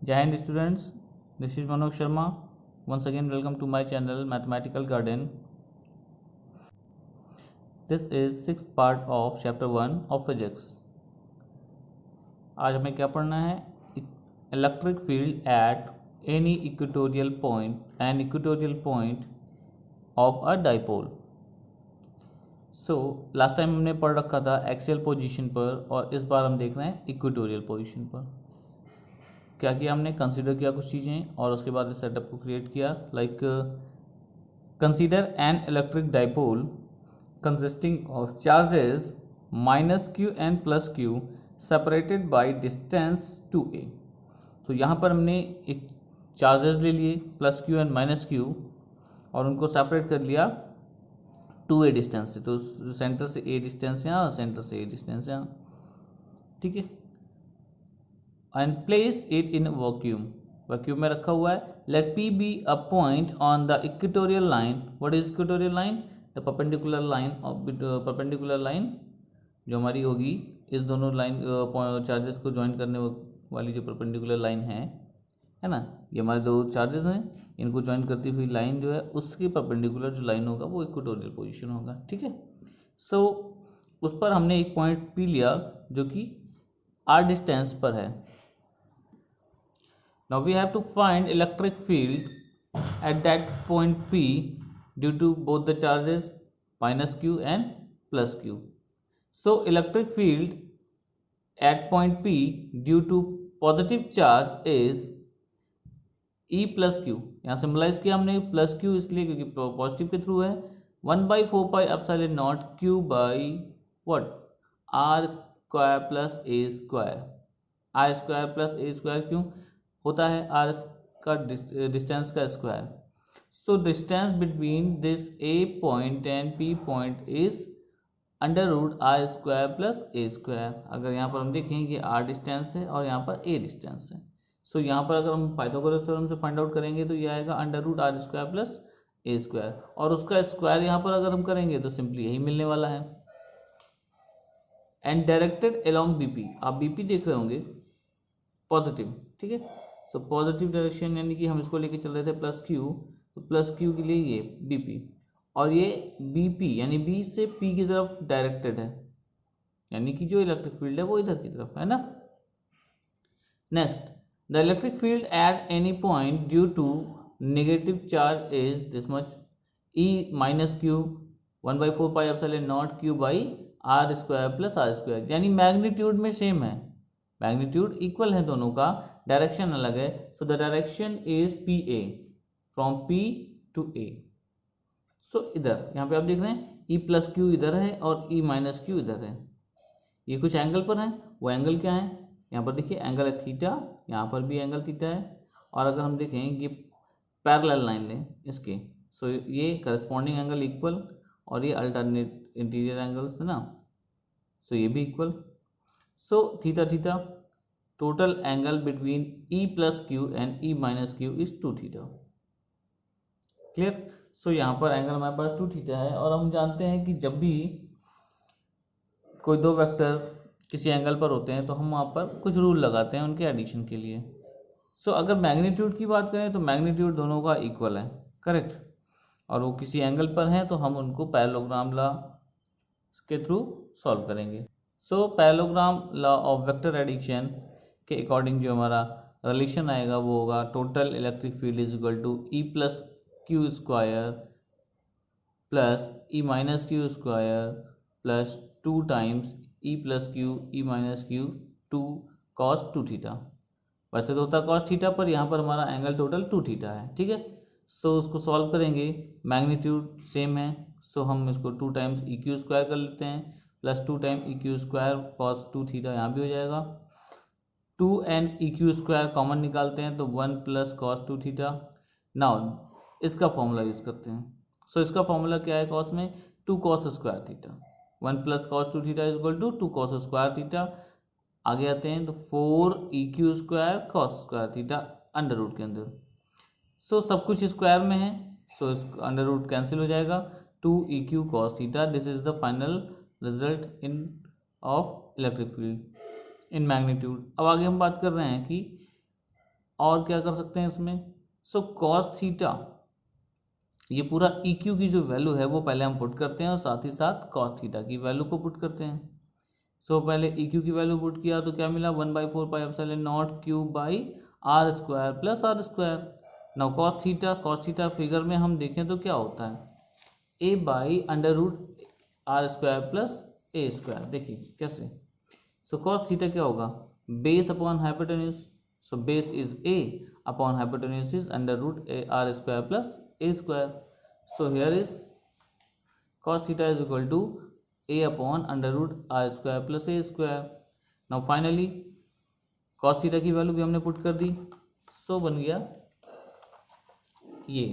Jai Hind students, this is Manoj Sharma. Once again, welcome to my channel Mathematical Garden. This is sixth part of chapter 1 of physics. आज हमें क्या पढ़ना है? Electric field at any equatorial point an equatorial point of a dipole. So last time हमने पढ़ रखा था axial position पर और इस बार हम देख रहे हैं इक्वेटोरियल पोजीशन पर. क्या किया हमने? कंसीडर किया कुछ चीज़ें और उसके बाद इस सेटअप को क्रिएट किया. Like consider an electric dipole consisting of charges -q and +q separated by distance 2a. तो यहाँ पर हमने एक चार्जेस ले लिए +q एंड -q और उनको सेपरेट कर लिया 2a डिस्टेंस से. तो सेंटर से a डिस्टेंस यहाँ, सेंटर से a डिस्टेंस यहाँ, ठीक है. And place it in vacuum में रखा हुआ है. Let p be a point on the equatorial line. What is equatorial line? The perpendicular line of perpendicular line जो हमारी होगी इस दोनों लाइन चार्जेस को ज्वाइन करने वाली जो परपेंडिकुलर लाइन है ना, ये हमारे दो चार्जेस हैं, इनको ज्वाइन करती हुई लाइन जो है उसके परपेंडिकुलर जो लाइन होगा वो इक्वेटोरियल पोजीशन होगा, ठीक है. सो उस पर हमने एक पॉइंट P लिया जो कि r डिस्टेंस पर है. Now we have to find electric field at that point P due to both the charges -q and +q. So electric field at point P due to positive charge is E plus q. यहाँ symbolize किया हमने +q इसलिए क्योंकि positive के through है. 1/4πε0 q by what r square plus a square. r square plus a square क्यों होता है? r का डिस्टेंस का square. So distance between this a point and p point is √r square plus a square. अगर यहाँ पर हम देखें ये r डिस्टेंस है और यहाँ पर a डिस्टेंस है. सो यहाँ पर अगर हम पाइथागोरस थ्योरम से फाइंड आउट करेंगे तो ये आएगा √r square plus a square और उसका स्क्वायर यहाँ पर अगर हम करेंगे तो सिंपली यही मिलने वाला है. And directed along BP. आप BP देख रहे होंगे पॉजिटिव, ठीक है. सो पॉजिटिव डायरेक्शन यानी कि हम इसको लेके चल रहे थे +q, तो +q के लिए ये BP और ये BP यानी B से P की तरफ डायरेक्टेड है, यानी कि जो इलेक्ट्रिक फील्ड है वो इधर की तरफ है ना. Next, the electric field at any point due to negative charge is this much E -q 1/4πε0 q by r square plus r square. यानी मैग्नीट्यूड में सेम है, मैग्नीट्यूड इक्वल है दोनों का, डायरेक्शन अलग है. So the direction is PA from P to A. So इधर यहाँ पे आप देख रहे हैं E + q इधर है और E - q इधर है. ये कुछ एंगल पर है, वो एंगल क्या है? यहाँ पर देखिए एंगल है थीटा, यहाँ पर भी एंगल थीटा है. और अगर हम देखें ये पैरेलल लाइन लें इसके, सो ये करस्पॉन्डिंग एंगल इक्वल और ये अल्टरनेट इंटीरियर एंगल्स है ना, सो ये भी equal. So theta theta total angle between E + q and E - q is 2 theta. Clear? So यहाँ पर एंगल हमारे पास 2 थीटा है और हम जानते हैं कि जब भी कोई दो वेक्टर किसी एंगल पर होते हैं तो हम वहाँ पर कुछ रूल लगाते हैं उनके एडिशन के लिए. सो अगर मैग्नीट्यूड की बात करें तो मैग्नीट्यूड दोनों का इक्वल है, करेक्ट, और वो किसी एंगल पर हैं तो हम उनको पैरेललोग्राम लॉ के थ्रू सॉल्व करेंगे. So parallelogram law of vector addition के अकॉर्डिंग जो हमारा रिलेशन आएगा वो होगा total electric field is equal to E + q square plus E - q square plus 2 times E + q E - q 2 cos 2 theta. वैसे तो होता cos थीटा पर यहाँ पर हमारा एंगल टोटल 2 थीटा है, ठीक है. सो उसको सॉल्व करेंगे, मैग्नीट्यूड सेम है, सो हम इसको 2 टाइम्स EQ स्क्वायर कर लेते हैं plus 2 time EQ square cos 2 theta यहाँ भी हो जाएगा. 2 एंड EQ स्क्वायर कॉमन निकालते हैं तो 1 + cos 2 थीटा. नाउ इसका फॉर्मूला यूज़ करते हैं. सो इसका फॉर्मूला क्या है cos में? 2 cos square theta. 1 + cos 2 theta is equal to 2 cos square theta. आगे आते हैं तो 4 EQ square cos square theta under root के अंदर. सो सब कुछ स्क्वायर में है, सो इस अंडर रूट कैंसिल हो जाएगा. 2 EQ cos theta. This is the final result in of electric field in magnitude. अब आगे हम बात कर रहे हैं कि और क्या कर सकते हैं इसमें, सो कॉस थीटा, ये पूरा EQ की जो वैल्यू है वो पहले हम पुट करते हैं और साथ ही साथ कॉस थीटा की वैल्यू को पुट करते हैं। सो पहले EQ की वैल्यू पुट किया तो क्या मिला, 1/4πε0 cube by r square plus r square. Now cos theta figure में हम देखें तो क्या होता है, a by under root r square plus a square. देखिए कैसे, सो कॉस थीटा क्या होगा, base upon hypotenuse, so base is a upon hypotenuse is under root r square plus a square. So here is cos theta is equal to a upon under root r square plus a square. Now finally cos theta की value भी हमने put कर दी, सो बन गया ये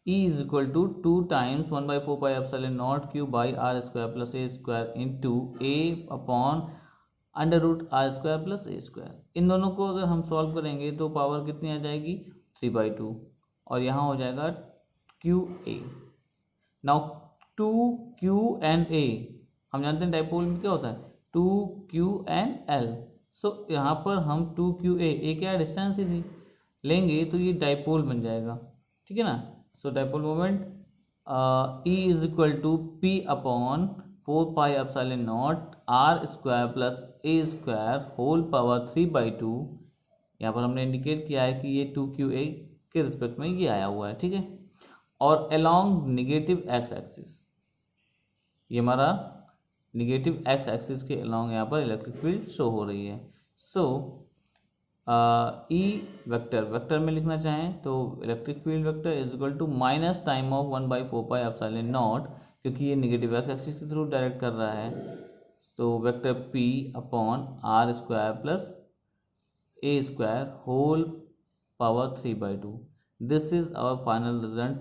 E is equal to 2 times 1/4πε0 cube by r square plus a square into a upon under root r square plus a square. इन दोनों को अगर हम सॉल्व करेंगे तो पावर कितनी आ जाएगी, 3/2, और यहाँ हो जाएगा QA। नाउ 2QNA हम जानते हैं डाइपोल में क्या होता है, 2QNL। सो यहाँ पर हम 2QA, ए क्या डिस्टेंस ही थी, लेंगे तो ये डाइपोल बन जाएगा, ठीक है ना। So dipole moment E is equal to P upon 4πε0 r square plus a square whole power 3/2। यहाँ पर हमने इंडिकेट किया है कि ये 2QA के रिस्पेक्ट में ये आया हुआ है, ठीक है। और अलोंग निगेटिव एक्स एक्सिस, ये हमारा निगेटिव एक्स एक्सिस के अलोंग यहाँ पर इलेक्ट्रिक फील्ड शो हो रही है। सो ई वेक्टर में लिखना चाहें तो electric field vector is equal to minus time of 1/4πε0, क्योंकि ये निगेटिव एक्स एक्सिस के थ्रू डायरेक्ट कर रहा है, तो vector P upon r square plus a square whole power 3/2। This is our final result.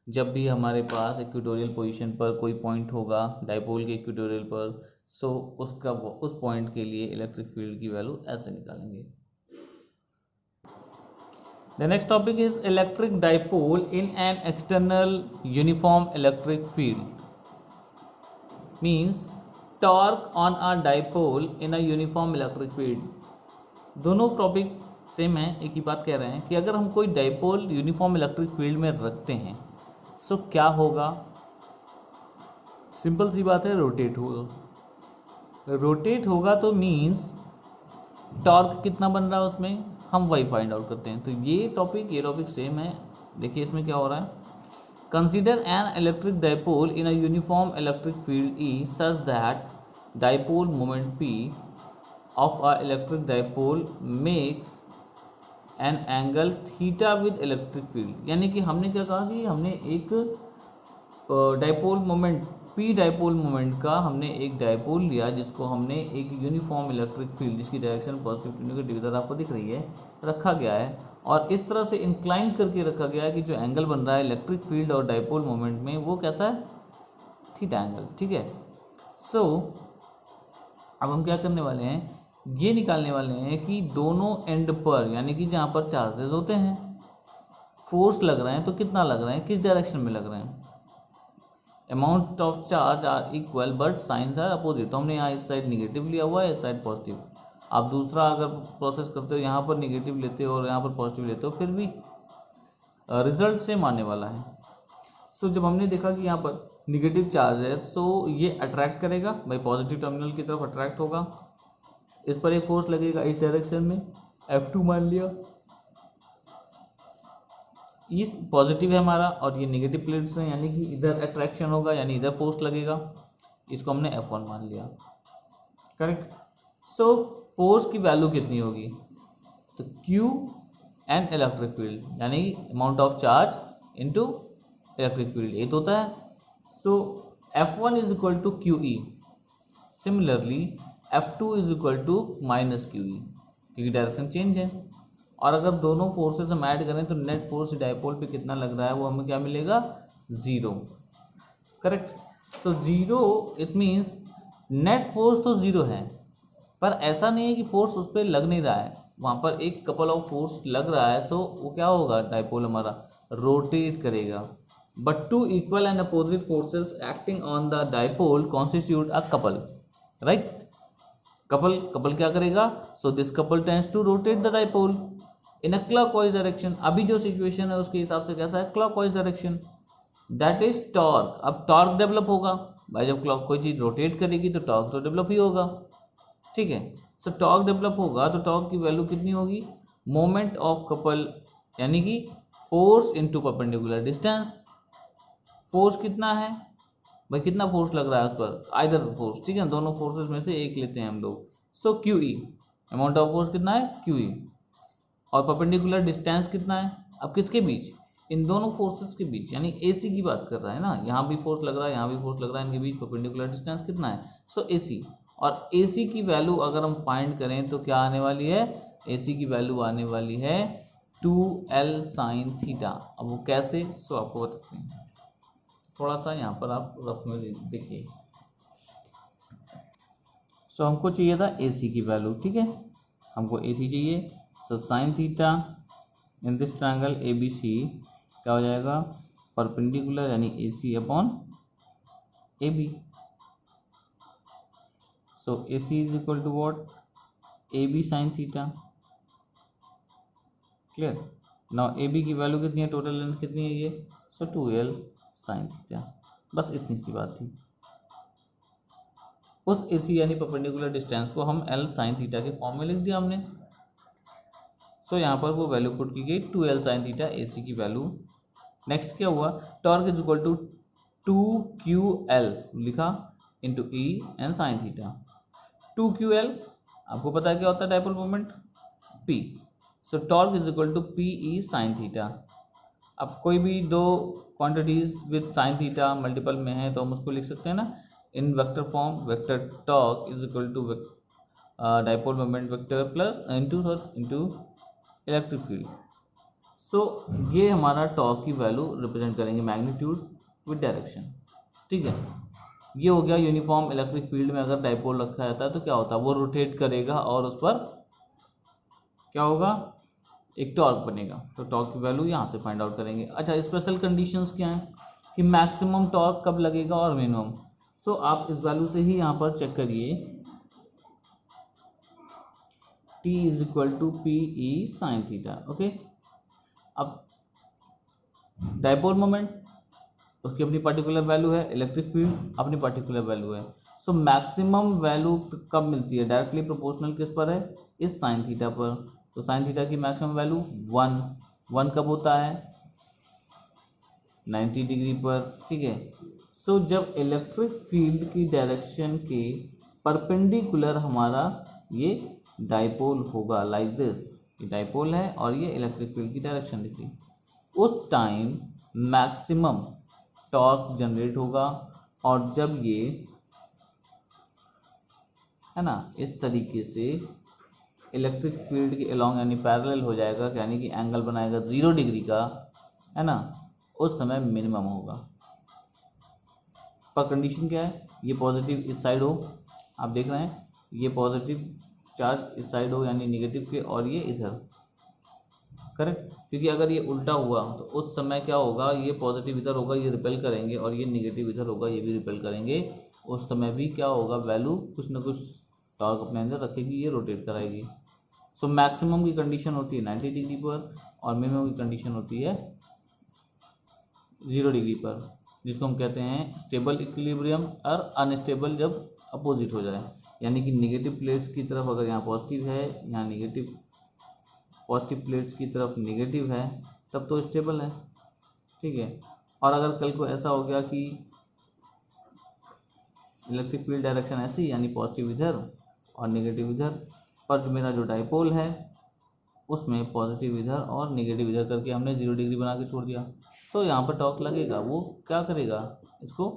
जब भी हमारे पास इक्वेटोरियल पोजीशन पर कोई पॉइंट होगा डाइपोल के इक्वेटोरियल पर, सो उसका उस पॉइंट के लिए इलेक्ट्रिक फील्ड की वैल्यू ऐसे निकालेंगे। The next topic is electric dipole in an external uniform electric field, means torque on a dipole in a uniform electric field. दोनों टॉपिक सेम है, एक ही बात कह रहे हैं कि अगर हम कोई डाइपोल यूनिफॉर्म इलेक्ट्रिक फील्ड में रखते हैं सो क्या होगा, सिंपल सी बात है, रोटेट होगा तो मीन्स टॉर्क कितना बन रहा है उसमें, हम वही फाइंड आउट करते हैं। तो ये टॉपिक सेम है। देखिए इसमें क्या हो रहा है, consider an electric dipole in a uniform electric field E such that dipole moment P of a electric dipole makes an angle theta with electric field. यानी कि हमने क्या कहा कि हमने एक dipole moment P dipole moment का हमने एक डाइपोल लिया जिसको हमने एक यूनिफॉर्म इलेक्ट्रिक फील्ड जिसकी डायरेक्शन पॉजिटिव टू नेगेटिव इधर आपको दिख रही है रखा गया है, और इस तरह से इंक्लाइन करके रखा गया है कि जो एंगल बन रहा है इलेक्ट्रिक फील्ड और डाइपोल मोमेंट में वो कैसा है, थीटा एंगल, ठीक है। सो अब हम क्या करने वाले हैं, ये निकालने वाले हैं कि दोनों एंड पर, यानी कि जहाँ पर चार्जेस होते हैं, फोर्स लग रहे हैं तो कितना लग रहे हैं, किस डायरेक्शन में लग रहे हैं, amount of charge are equal but signs are opposite. तो हमने यहाँ इस साइड निगेटिव लिया हुआ है, इस साइड पॉजिटिव। आप दूसरा अगर प्रोसेस करते हो, यहाँ पर निगेटिव लेते हो और यहाँ पर पॉजिटिव लेते हो, फिर भी रिजल्ट सेम आने वाला है। सो जब हमने देखा कि यहाँ पर निगेटिव चार्ज है, सो ये अट्रैक्ट करेगा, भाई पॉजिटिव टर्मिनल की तरफ अट्रैक्ट होगा, इस पर एक फोर्स लगेगा इस डायरेक्शन में, F2 मान लिया, इस पॉजिटिव है हमारा और ये नेगेटिव प्लेट्स हैं, यानी कि इधर अट्रैक्शन होगा यानी इधर फोर्स लगेगा, इसको हमने F1 मान लिया, करेक्ट। सो फोर्स की वैल्यू कितनी होगी, तो Q एंड इलेक्ट्रिक फील्ड, यानी amount of charge into electric field, ये तो होता है। So F1 is equal to QE, similarly F2 is equal to minus QE, क्योंकि डायरेक्शन चेंज है। और अगर दोनों फोर्सेस हम ऐड करें तो नेट फोर्स डाइपोल पे कितना लग रहा है वो हमें क्या मिलेगा, 0, correct. So 0 it means net force तो 0 है, पर ऐसा नहीं है कि फोर्स उस पर लग नहीं रहा है, वहाँ पर एक कपल ऑफ फोर्स लग रहा है। सो वो क्या होगा, डाइपोल हमारा रोटेट करेगा, but two equal and opposite forces acting on the dipole constitute a couple, right. Couple क्या करेगा, so this couple tends to rotate the dipole, in a clockwise direction. अभी जो सिचुएशन है उसके हिसाब से कैसा है, clockwise direction, that is torque. अब टॉर्क डेवलप होगा भाई, जब क्लॉक कोई चीज़ रोटेट करेगी तो टॉर्क तो डेवलप ही होगा, ठीक है। सो टॉर्क डेवलप होगा तो टॉर्क की वैल्यू कितनी होगी, मोमेंट ऑफ कपल यानी कि force into perpendicular distance. Force कितना है भाई, कितना फोर्स लग रहा है उस पर, आइदर फोर्स, ठीक है, दोनों फोर्सेस में से एक लेते हैं हम लोग। So q E, amount of force कितना है क्यू ई, और परपेंडिकुलर डिस्टेंस कितना है, अब किसके बीच, इन दोनों फोर्सेस के बीच, यानी एसी की बात कर रहा है ना, यहाँ भी फोर्स लग रहा है यहाँ भी फोर्स लग रहा है, इनके बीच परपेंडिकुलर डिस्टेंस कितना है, सो एसी। और एसी की वैल्यू अगर हम फाइंड करें तो क्या आने वाली है, एसी की वैल्यू आने वाली है 2L साइन थीटा। अब वो कैसे, सो आपको बताते हैं, थोड़ा सा यहाँ पर आप रफ में देखिए। सो हमको चाहिए था एसी की वैल्यू, ठीक है, हमको एसी चाहिए। So sine theta in this triangle A B C क्या हो जाएगा, परपेंडिकुलर यानी A C upon A B. So A C is equal to what, A B sine theta, clear. Now A B की value कितनी है, total length कितनी है ये, सो 2L साइन थीटा। बस इतनी सी बात थी। उस ए सी यानी परपेंडिकुलर डिस्टेंस को हम L साइन थीटा के फॉर्म में लिख दिया हमने। सो यहाँ पर वो वैल्यू पुट की गई 2L साइन थीटा ए सी की वैल्यू। नेक्स्ट क्या हुआ, torque is equal to 2QL लिखा into E N sine theta. 2QL आपको पता है क्या होता है, dipole moment P। So torque is equal to P E sine theta. अब कोई भी दो quantities with sine theta multiple में है तो हम उसको लिख सकते हैं ना in vector form, vector torque is equal to dipole moment vector plus into electric field. So ये हमारा टॉर्क की वैल्यू रिप्रेजेंट करेंगे मैग्नीट्यूड विद डायरेक्शन, ठीक है। ये हो गया यूनिफॉर्म इलेक्ट्रिक फील्ड में अगर डाइपोल रखा जाता है तो क्या होता है, वो रोटेट करेगा और उस पर क्या होगा, एक टॉर्क बनेगा। तो टॉर्क की वैल्यू यहाँ से फाइंड आउट करेंगे। अच्छा, स्पेशल कंडीशंस क्या हैं कि मैक्सिमम टॉर्क कब लगेगा और मिनिमम। सो आप इस वैल्यू से ही यहाँ पर चेक करिए, T is equal to P E sine theta, okay. अब डाइपोल मोमेंट उसकी अपनी पर्टिकुलर वैल्यू है, इलेक्ट्रिक फील्ड अपनी पर्टिकुलर वैल्यू है। सो मैक्सिमम वैल्यू कब मिलती है, डायरेक्टली प्रोपोर्शनल किस पर है, इस साइन थीटा पर। तो साइन थीटा की मैक्सिमम वैल्यू 1 कब होता है, 90 डिग्री पर, ठीक है। सो जब इलेक्ट्रिक फील्ड की डायरेक्शन के परपेंडिकुलर हमारा ये डाइपोल होगा, लाइक दिस, ये डाइपोल है और ये इलेक्ट्रिक फील्ड की डायरेक्शन दिख रही, उस टाइम मैक्सिमम टॉर्क जनरेट होगा। और जब ये है ना इस तरीके से इलेक्ट्रिक फील्ड के अलॉन्ग यानी पैरेलल हो जाएगा, यानी कि एंगल बनाएगा 0 डिग्री का, है ना, उस समय मिनिमम होगा। पर कंडीशन क्या है, ये पॉजिटिव इस साइड हो, आप देख रहे हैं ये पॉजिटिव चार्ज इस साइड हो यानी निगेटिव के, और ये इधर, करेक्ट। क्योंकि अगर ये उल्टा हुआ तो उस समय क्या होगा, ये पॉजिटिव इधर होगा, ये रिपेल करेंगे, और ये निगेटिव इधर होगा, ये भी रिपेल करेंगे। उस समय भी क्या होगा, वैल्यू कुछ ना कुछ टॉर्क अपने अंदर रखेगी, ये रोटेट कराएगी। सो मैक्सिमम की कंडीशन होती है 90 डिग्री पर और मिनिमम की कंडीशन होती है 0 डिग्री पर, जिसको हम कहते हैं स्टेबल इक्विलिब्रियम, और अनस्टेबल जब अपोजिट हो जाए, यानी कि निगेटिव प्लेट्स की तरफ अगर यहाँ पॉजिटिव है, यहाँ निगेटिव, पॉजिटिव प्लेट्स की तरफ निगेटिव है, तब तो स्टेबल है, ठीक है। और अगर कल को ऐसा हो गया कि इलेक्ट्रिक फील्ड डायरेक्शन ऐसी, यानी पॉजिटिव इधर और नेगेटिव इधर, पर जो मेरा जो डाइपोल है उसमें पॉजिटिव इधर और नेगेटिव इधर करके हमने 0 डिग्री बना के छोड़ दिया, सो यहाँ पर टॉर्क लगेगा, वो क्या करेगा, इसको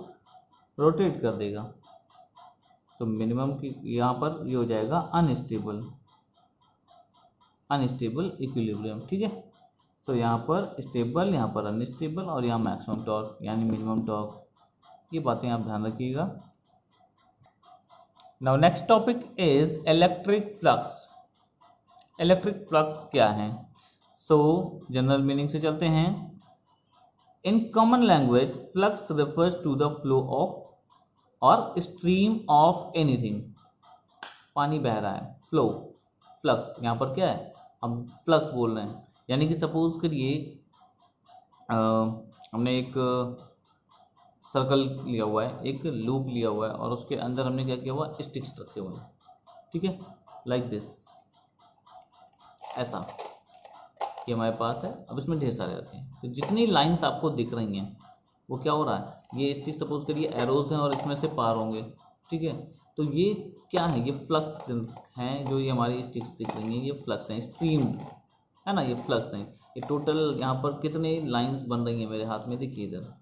रोटेट कर देगा। सो मिनिमम की यहाँ पर ये हो जाएगा अनस्टेबल इक्विलिब्रियम, ठीक है। सो यहाँ पर स्टेबल, यहाँ पर अनस्टेबल, और यहाँ मैक्सिमम टॉर्क यानी मिनिमम टॉर्क, ये बातें आप ध्यान रखिएगा। Now next topic is electric flux. Electric flux क्या है, सो जनरल मीनिंग से चलते हैं। In common language flux refers to the flow of or stream of anything. पानी बह रहा है, फ्लो, फ्लक्स यहाँ पर क्या है, अब फ्लक्स बोल रहे हैं, यानी कि सपोज करिए हमने एक सर्कल लिया हुआ है, एक लूप लिया हुआ है, और उसके अंदर हमने क्या किया हुआ, स्टिक्स रखे हुए हैं, ठीक है, लाइक दिस, ऐसा ये हमारे पास है। अब इसमें ढेर सारे रखे हैं, तो जितनी लाइंस आपको दिख रही हैं वो क्या हो रहा है, ये स्टिक सपोज करिए एरोज हैं और इसमें से पार होंगे, ठीक है। तो ये क्या है, ये फ्लक्स हैं, जो ये हमारी स्टिक्स दिख रही हैं ये फ्लक्स हैं, स्ट्रीम है ना, ये फ्लक्स हैं। ये टोटल यहाँ पर कितने लाइंस बन रही हैं मेरे हाथ में, देखिए इधर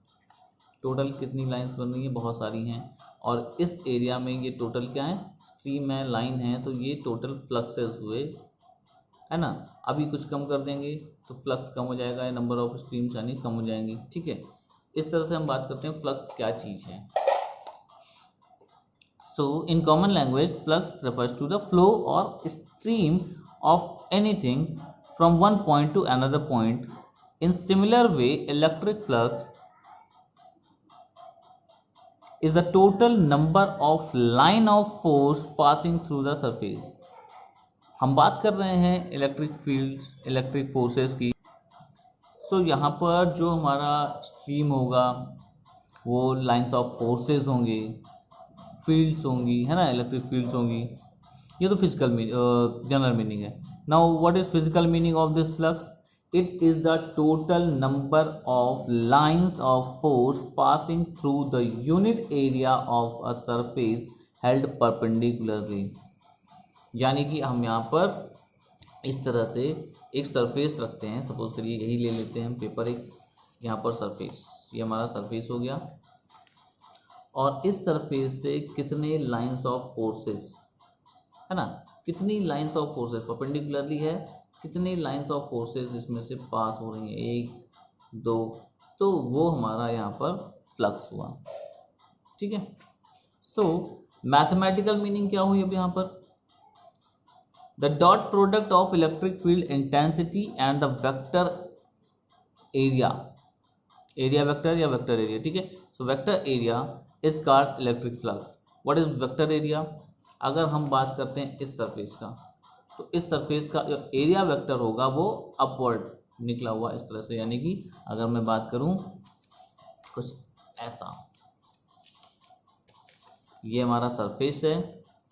टोटल कितनी लाइंस बन रही हैं, बहुत सारी हैं। और इस एरिया में ये टोटल क्या है, स्ट्रीम है, लाइन है, तो ये टोटल फ्लक्सेस हुए, है ना। अभी कुछ कम कर देंगे तो फ्लक्स कम हो जाएगा, नंबर ऑफ स्ट्रीम्स यानी कम हो जाएंगी, ठीक है। इस तरह से हम बात करते हैं फ्लक्स क्या चीज़ है। So in common language flux refers to the flow और stream of anything from one point to another point. In similar way electric flux is the total number of line of force passing through the surface। हम बात कर रहे हैं electric field, electric forces की। सो यहाँ पर जो हमारा स्ट्रीम होगा वो लाइंस ऑफ फोर्सेस होंगे, फील्ड्स होंगी, है ना, इलेक्ट्रिक फील्ड्स होंगी। ये तो फिजिकल जनरल मीनिंग है। Now what is physical meaning of this flux, it is the total number of lines of force passing through the unit area of a surface held perpendicularly। यानी कि हम यहाँ पर इस तरह से एक सरफेस रखते हैं, सपोज करिए यही ले लेते हैं हम पेपर, एक यहाँ पर सरफेस, ये हमारा सरफेस हो गया, और इस सरफेस से कितने लाइंस ऑफ फोर्सेस, है ना, कितनी लाइंस ऑफ फोर्सेस परपेंडिकुलरली है, कितनी लाइंस ऑफ फोर्सेस इसमें से पास हो रही हैं, एक दो, तो वो हमारा यहाँ पर फ्लक्स हुआ, ठीक है। सो मैथमेटिकल मीनिंग क्या हुई अब यहाँ पर, the dot product of electric field intensity and the vector area, area vector या वेक्टर एरिया, ठीक है। So vector area is called electric flux. What is vector area, अगर हम बात करते हैं इस सरफेस का, तो इस सरफेस का जो एरिया वेक्टर होगा वो अपवर्ड निकला हुआ इस तरह से, यानी कि अगर मैं बात करूं कुछ ऐसा, ये हमारा सरफेस है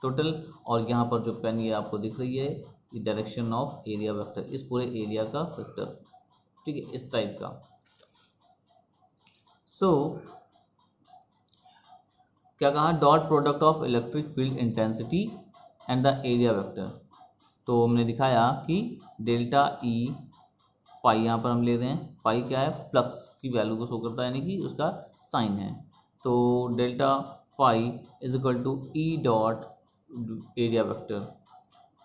टोटल, और यहाँ पर जो पेन ये आपको दिख रही है ये डायरेक्शन ऑफ एरिया वेक्टर, इस पूरे एरिया का वेक्टर, ठीक है, इस टाइप का। सो क्या कहा, dot product of electric field intensity and the area vector. तो हमने दिखाया कि डेल्टा ई फाई, यहाँ पर हम ले रहे हैं, फाई क्या है, फ्लक्स की वैल्यू को शो करता है, यानी कि उसका साइन है। तो delta phi is equal to E dot area vector.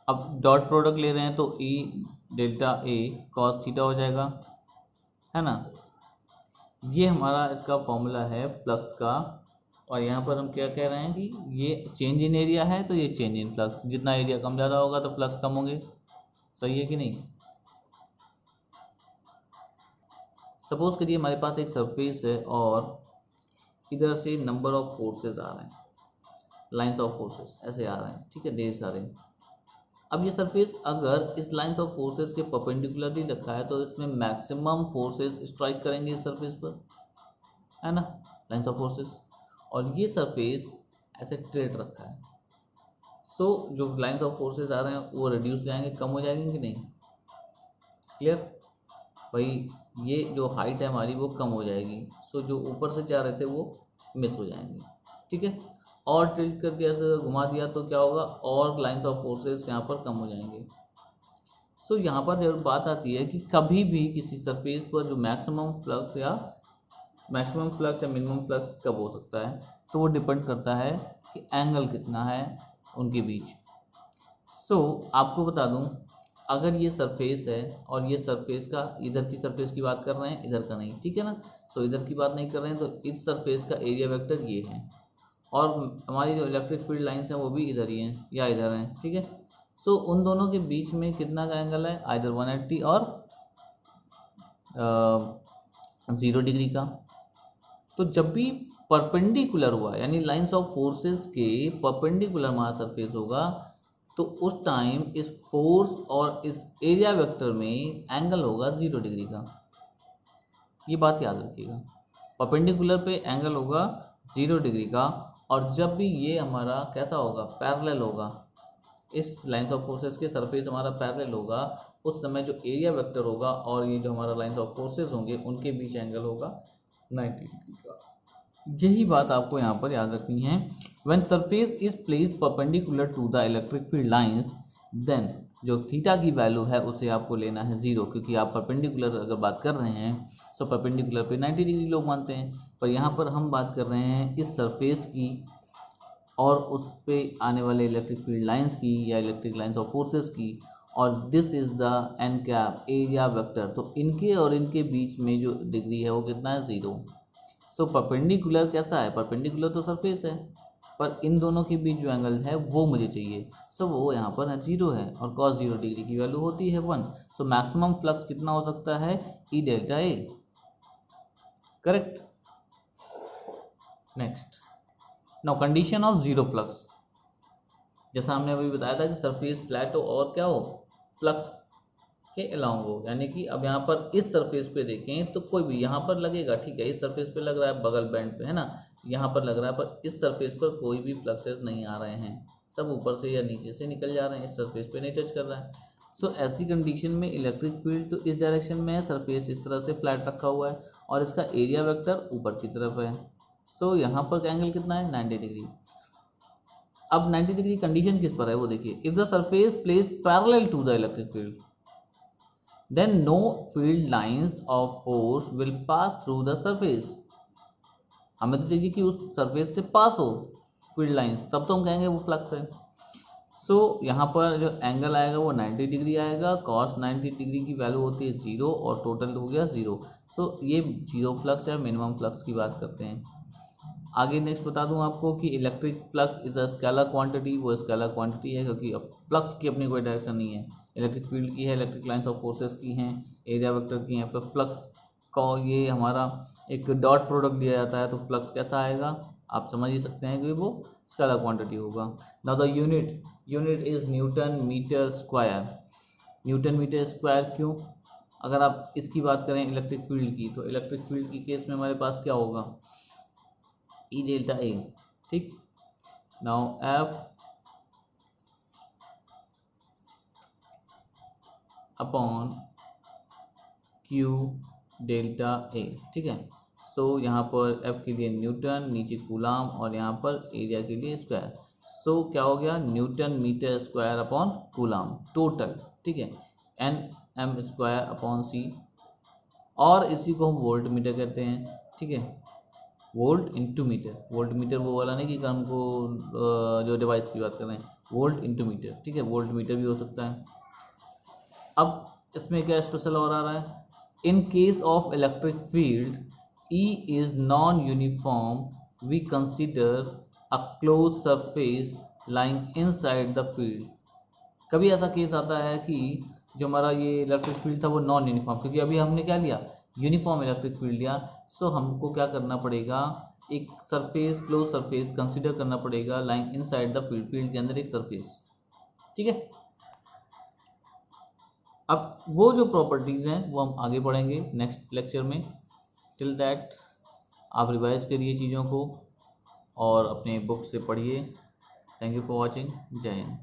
अब डॉट प्रोडक्ट ले रहे हैं तो E delta A cos theta हो जाएगा, है ना। ये हमारा इसका फॉर्मूला है फ्लक्स का। और यहाँ पर हम क्या कह रहे हैं कि ये चेंज इन एरिया है, तो ये चेंज इन फ्लक्स, जितना एरिया कम ज़्यादा होगा तो फ्लक्स कम होंगे, सही है कि नहीं। सपोज करिए हमारे पास एक सरफेस है और इधर से नंबर ऑफ फोर्सेस आ रहे हैं, लाइंस ऑफ फोर्सेस ऐसे आ रहे हैं, ठीक है, ढेर सारे। अब ये सरफेस अगर इस लाइंस ऑफ फोर्सेस के परपेंडिकुलरली रखा है तो इसमें मैक्सिमम फोर्सेस स्ट्राइक करेंगे इस सरफेस पर, है ना, लाइंस ऑफ फोर्सेस। और ये सरफेस ऐसे स्ट्रेट रखा है, सो जो लाइंस ऑफ फोर्सेस आ रहे हैं वो रिड्यूस जाएंगे, कम हो जाएंगे कि नहीं, क्लियर भाई। ये जो हाइट है हमारी वो कम हो जाएगी, सो जो ऊपर से जा रहे थे वो मिस हो जाएंगे, ठीक है। और टिल्ट करके ऐसे घुमा दिया तो क्या होगा, और लाइंस ऑफ फोर्सेस यहाँ पर कम हो जाएंगे। सो यहाँ पर जब बात आती है कि कभी भी किसी सरफेस पर जो मैक्सिमम फ्लक्स या मिनिमम फ्लक्स कब हो सकता है, तो वो डिपेंड करता है कि एंगल कितना है उनके बीच। सो आपको बता दूं, अगर ये सरफेस है और ये सरफेस का, इधर की सरफेस की बात कर रहे हैं, इधर का नहीं, ठीक है ना। सो इधर की बात नहीं कर रहे हैं, तो इस सरफेस का एरिया वेक्टर ये है, और हमारी जो इलेक्ट्रिक फील्ड लाइंस हैं वो भी इधर ही हैं या इधर हैं, ठीक है। सो उन दोनों के बीच में कितना का एंगल है, आइदर 180 और 0 डिग्री का। तो जब भी परपेंडिकुलर हुआ, यानी लाइंस ऑफ फोर्सेस के परपेंडिकुलर हमारा सरफेस होगा, तो उस टाइम इस फोर्स और इस एरिया वेक्टर में एंगल होगा 0 डिग्री का। ये बात याद रखिएगा, परपेंडिकुलर पे एंगल होगा 0 डिग्री का, और जब भी ये हमारा कैसा होगा, पैरेलल होगा, इस लाइंस ऑफ फोर्सेस के सरफेस हमारा पैरेलल होगा, उस समय जो एरिया वेक्टर होगा और ये जो हमारा लाइंस ऑफ फोर्सेस होंगे उनके बीच एंगल होगा 90 डिग्री का। यही बात आपको यहाँ पर याद रखनी है। When surface is placed perpendicular to the electric field lines, then जो थीटा की वैल्यू है उसे आपको लेना है 0, क्योंकि आप परपेंडिकुलर अगर बात कर रहे हैं तो परपेंडिकुलर पे 90 डिग्री लोग मानते हैं, पर यहाँ पर हम बात कर रहे हैं इस सरफेस की और उस पे आने वाले इलेक्ट्रिक फील्ड लाइंस की या इलेक्ट्रिक लाइंस ऑफ फोर्सेस की, और this is the n cap area vector, तो इनके और इनके बीच में जो डिग्री है वो कितना है, 0। सो परपेंडिकुलर कैसा है, परपेंडिकुलर तो सरफेस है, पर इन दोनों के बीच जो एंगल है वो मुझे चाहिए। सो वो यहाँ पर 0 है, और cos 0 डिग्री की वैल्यू होती है 1। सो मैक्सिमम फ्लक्स कितना हो सकता है, ई delta A, correct. Next, now condition of 0 flux, जैसा हमने अभी बताया था कि सरफेस फ्लैट हो और क्या हो, फ्लक्स के अलाउंग हो, यानी कि अब यहाँ पर इस सरफेस पे देखें तो कोई भी यहाँ पर लगेगा, ठीक है, इस सरफेस पे लग रहा है, बगल बैंड पे है ना, यहाँ पर लग रहा है, पर इस सरफेस पर कोई भी फ्लक्सेस नहीं आ रहे हैं, सब ऊपर से या नीचे से निकल जा रहे हैं, इस सरफेस पे नहीं टच कर रहा है। सो ऐसी कंडीशन में इलेक्ट्रिक फील्ड तो इस डायरेक्शन में है, सरफेस इस तरह से फ्लैट रखा हुआ है और इसका एरिया वेक्टर ऊपर की तरफ है। सो यहाँ पर एंगल कितना है, 90 डिग्री। अब 90 डिग्री कंडीशन किस पर है वो देखिए, if the surface placed parallel to the electric field, then no field lines of force will pass through the surface। हमें तो चाहिए कि उस सरफेस से पास हो फील्ड लाइंस, तब तो हम कहेंगे वो फ्लक्स है। सो यहाँ पर जो एंगल आएगा वो 90 डिग्री आएगा, cos 90 डिग्री की वैल्यू होती है 0 और टोटल हो गया 0। सो ये 0 फ्लक्स है, मिनिमम फ्लक्स की बात करते हैं। आगे नेक्स्ट बता दूं आपको कि electric flux is a scalar quantity, वो स्केलर क्वांटिटी है क्योंकि अब फ्लक्स की अपनी कोई डायरेक्शन नहीं है, इलेक्ट्रिक फील्ड की है, इलेक्ट्रिक लाइंस ऑफ फोर्सेस की हैं, एरिया वेक्टर की हैं, फिर फ्लक्स का ये हमारा एक डॉट प्रोडक्ट दिया जाता है, तो फ्लक्स कैसा आएगा आप समझ ही सकते हैं कि वो स्केलर क्वांटिटी होगा। Now the unit is newton metre square. Newton metre square क्यों, अगर आप इसकी बात करें इलेक्ट्रिक फील्ड की, तो इलेक्ट्रिक फील्ड की केस में हमारे पास क्या होगा, ई डेल्टा ए, ठीक। Now F upon q delta A, ठीक है। सो यहाँ पर एफ के लिए न्यूटन, नीचे कूलाम, और यहाँ पर एरिया के लिए स्क्वायर। सो क्या हो गया, newton metre square upon coulomb total, ठीक है, N M square upon C, और इसी को हम वोल्ट मीटर कहते हैं, ठीक है, volt into metre. Volt metre वो वाला नहीं कि हमको जो डिवाइस की बात कर रहे हैं, वोल्ट इंटू मीटर, ठीक है, वोल्ट मीटर भी हो सकता है। अब इसमें क्या स्पेशल और आ रहा है, in case of electric field E is non uniform we consider a close surface lying inside the field. कभी ऐसा केस आता है कि जो हमारा ये इलेक्ट्रिक फील्ड था वो नॉन यूनिफॉर्म, क्योंकि अभी हमने क्या लिया, यूनिफॉर्म इलेक्ट्रिक फील्ड लिया। सो हमको क्या करना पड़ेगा, एक सरफेस, क्लोज सरफेस कंसिडर करना पड़ेगा lying inside the field, field के अंदर एक सरफेस, ठीक है। अब वो जो प्रॉपर्टीज़ हैं वो हम आगे पढ़ेंगे नेक्स्ट लेक्चर में। टिल दैट आप रिवाइज करिए चीज़ों को और अपने बुक से पढ़िए। Thank you for watching. जय हिंद।